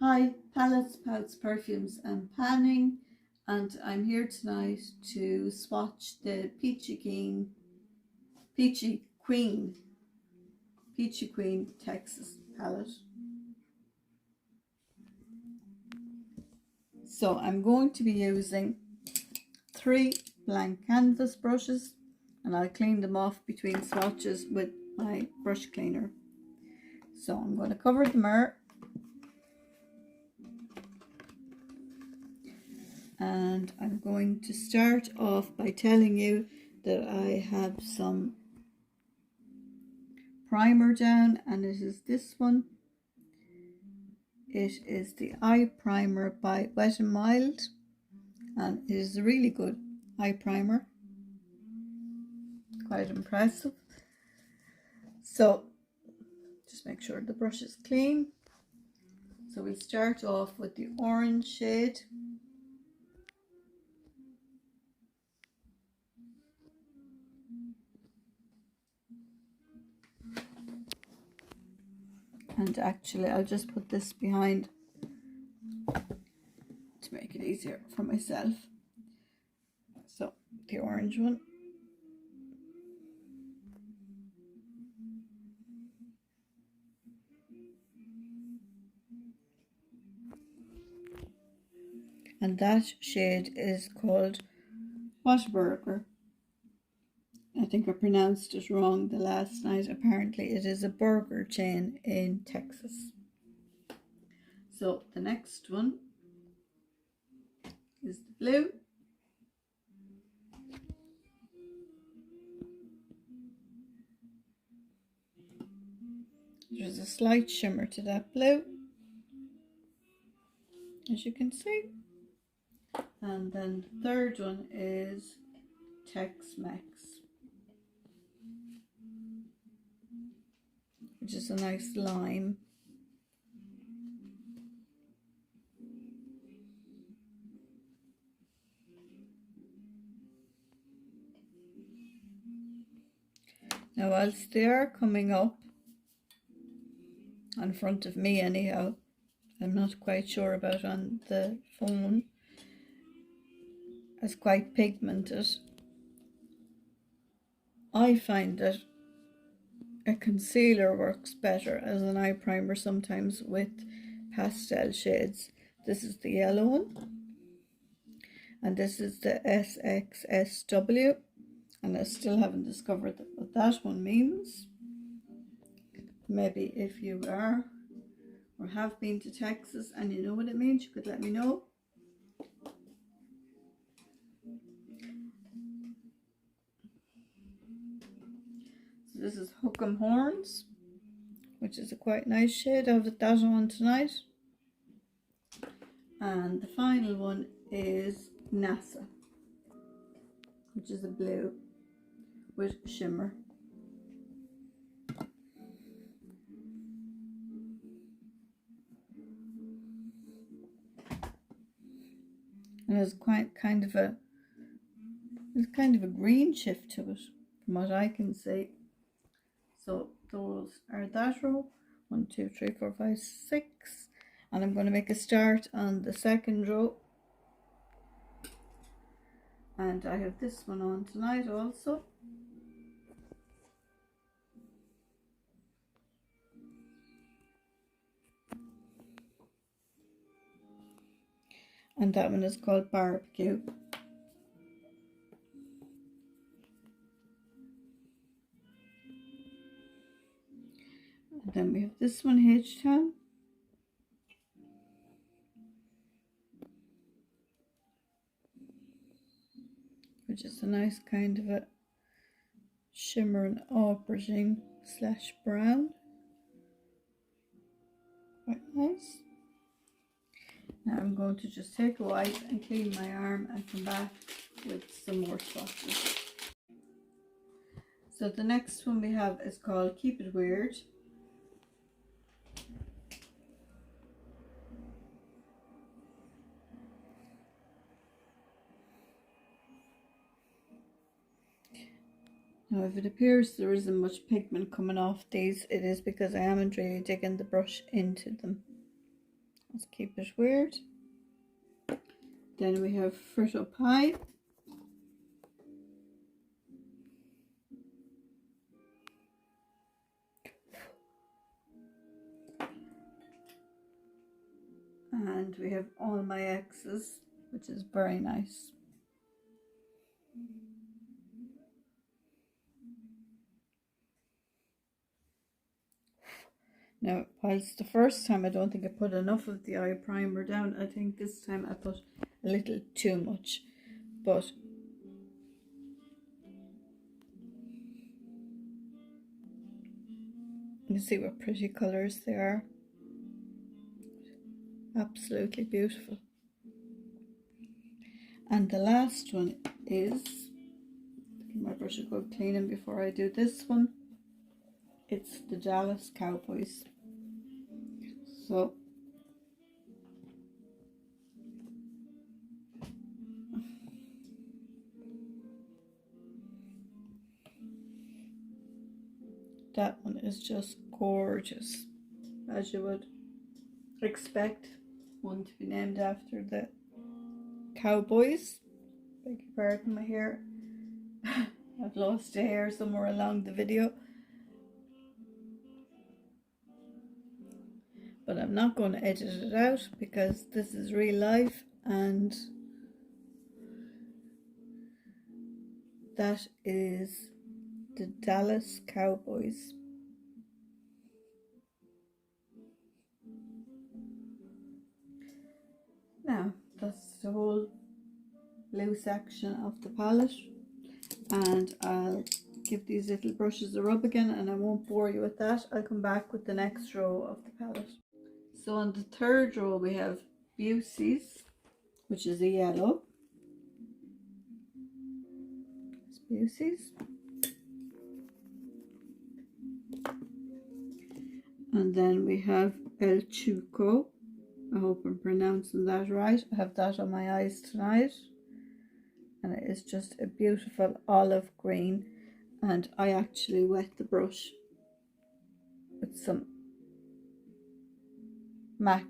Hi, palettes, palettes, perfumes and panning, and I'm here tonight to swatch the Peachy Queen Texas palette. So I'm going to be using 3 blank canvas brushes, and I'll clean them off between swatches with my brush cleaner. So I'm going to cover the mirror. And I'm going to start off by telling you that I have some primer down, and it is this one. It is the eye primer by Wet n Wild, and it is a really good eye primer, quite impressive. So just make sure the brush is clean. So we'll start off with the orange shade. And actually I'll just put this behind to make it easier for myself. So the orange one. And that shade is called Whataburger. I think I pronounced it wrong the last night. Apparently it is a burger chain in Texas. So the next one is the blue. There's a slight shimmer to that blue, as you can see. And then the third one is Tex-Mex, which is a nice lime. Now whilst they are coming up in front of me anyhow, I'm not quite sure about on the phone, as quite pigmented. I find that a concealer works better as an eye primer sometimes with pastel shades. This is the yellow one, and this is the SXSW, and I still haven't discovered what that one means. Maybe if you are or have been to Texas and you know what it means, you could let me know. So this is Hook 'em Horns, which is a quite nice shade. I have that on tonight. And the final one is NASA, which is a blue with shimmer. And there's kind of a green shift to it from what I can see. So those are that row. 1, 2, 3, 4, 5, 6. And I'm going to make a start on the second row. And I have this one on tonight also. And that one is called Barbecue. And then we have this one, H-Town. Which is a nice kind of a shimmer and aubergine / brown. Quite nice. Now I'm going to just take a wipe and clean my arm and come back with some more swatches. So the next one we have is called Keep It Weird. Now if it appears there isn't much pigment coming off these, it is because I haven't really digging the brush into them. Let's keep it weird. Then we have Fritto Pie. And we have All My Exes, which is very nice. Now, whilst the first time I don't think I put enough of the eye primer down, I think this time I put a little too much. But you see what pretty colours they are. Absolutely beautiful. And the last one is, my brush will go cleaning before I do this one. It's the Dallas Cowboys. So that one is just gorgeous, as you would expect one to be named after the Cowboys. Beg your pardon, my hair. I've lost a hair somewhere along the video. But I'm not going to edit it out because this is real life, and that is the Dallas Cowboys. Now, that's the whole blue section of the palette, and I'll give these little brushes a rub again, and I won't bore you with that. I'll come back with the next row of the palette. So on the third row we have Peachy's, which is a yellow. It's Peachy's. And then we have El Chuco. I hope I'm pronouncing that right. I have that on my eyes tonight. And it is just a beautiful olive green. And I actually wet the brush with some MAC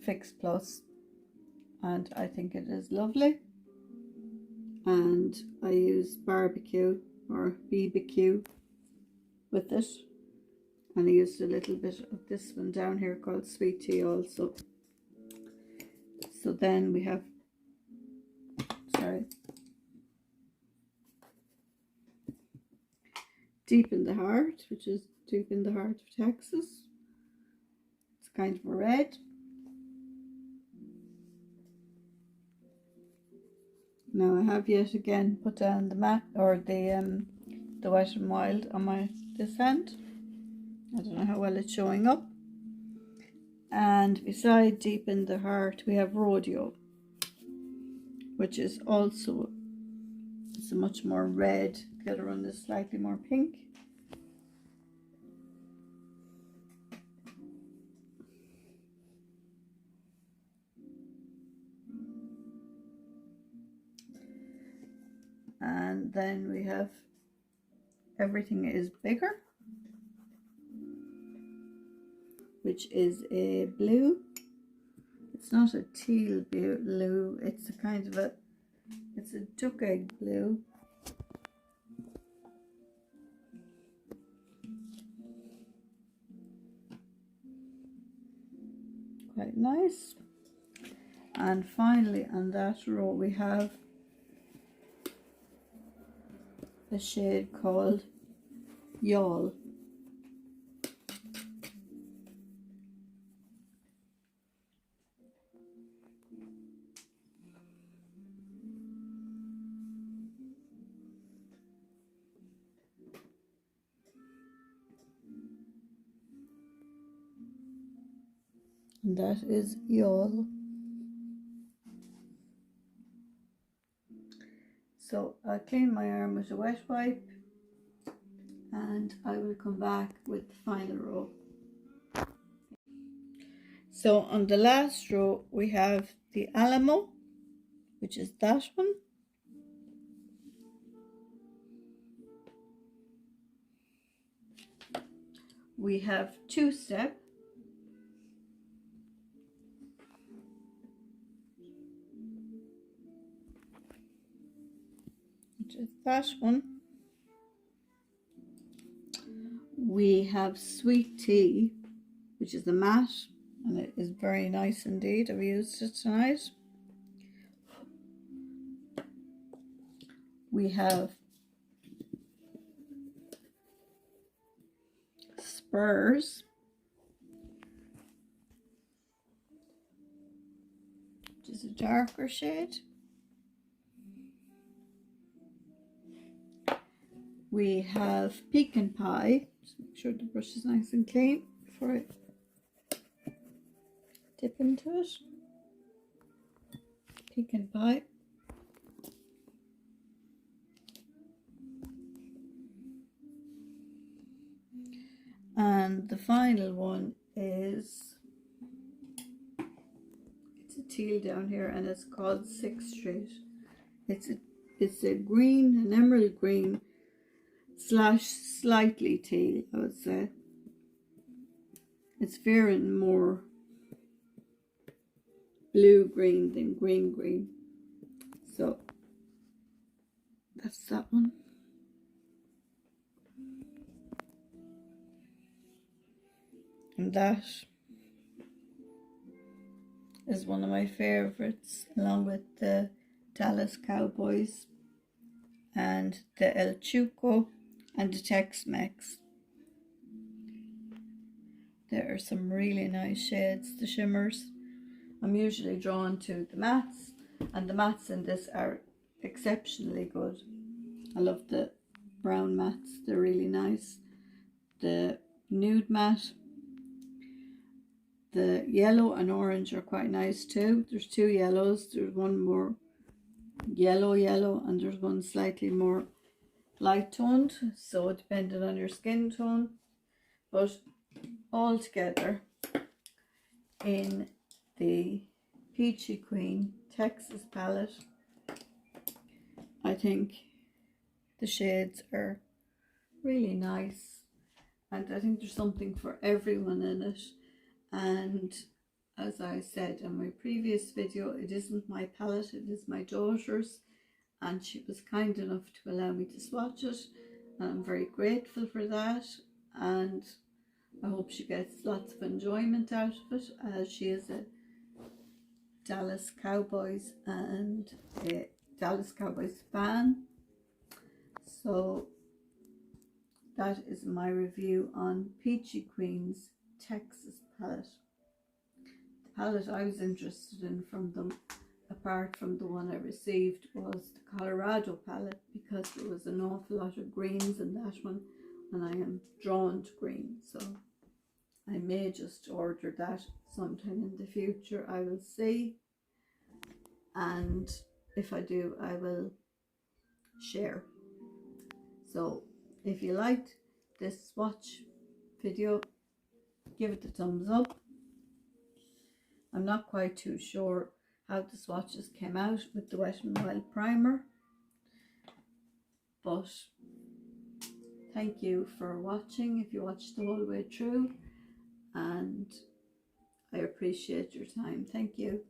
Fix Plus. And I think it is lovely. And I use barbecue or BBQ with it. And I used a little bit of this one down here called Sweet Tea also. So then we have, Deep in the Heart, which is Deep in the Heart of Texas. It's kind of a red. Now I have yet again put down the matte or the Wet n Wild on this hand. I don't know how well it's showing up. And beside Deep in the Heart we have Rodeo, which is also, it's a much more red. The other one is slightly more pink. And then we have Everything Is Bigger, which is a blue. It's not a teal blue, it's a kind of a, it's a duck egg blue. Quite nice. And finally on that row we have a shade called Y'all. And that is Y'all. So I'll clean my arm with a wet wipe and I will come back with the final row. So on the last row we have the Alamo, which is that one. We have Two Step, which is that one. We have Sweet Tea, which is a matte, and it is very nice indeed. I've used it tonight. We have Spurs, which is a darker shade. We have Pecan Pie. Just make sure the brush is nice and clean before I dip into it. Pecan Pie. And the final one is, it's a teal down here, and it's called 6th Street. It's a green, an emerald green / slightly teal, I would say. It's veering more blue green than green green. So that's that one. And that is one of my favorites, along with the Dallas Cowboys and the El Chuco and the Tex-Mex. There are some really nice shades, the shimmers. I'm usually drawn to the mattes, and the mattes in this are exceptionally good. I love the brown mattes, they're really nice. The nude matte, the yellow and orange are quite nice too. There's 2 yellows. There's one more yellow and there's one slightly more light toned, so depending on your skin tone. But all together in the Peachy Queen Texas palette, I think the shades are really nice, and I think there's something for everyone in it. And as I said in my previous video, it isn't my palette, it is my daughter's, and she was kind enough to allow me to swatch it, and I'm very grateful for that, and I hope she gets lots of enjoyment out of it, as she is a Dallas Cowboys and a Dallas Cowboys fan. So that is my review on Peachy Queen's Texas palette. The palette I was interested in from them, apart from the one I received, was the Colorado palette, because there was an awful lot of greens in that one, and I am drawn to green, so I may just order that sometime in the future. I will see, and if I do, I will share. So if you liked this swatch video, give it a thumbs up. I'm not quite too sure how the swatches came out with the Wet n Wild primer, but thank you for watching if you watched the whole way through, and I appreciate your time. Thank you.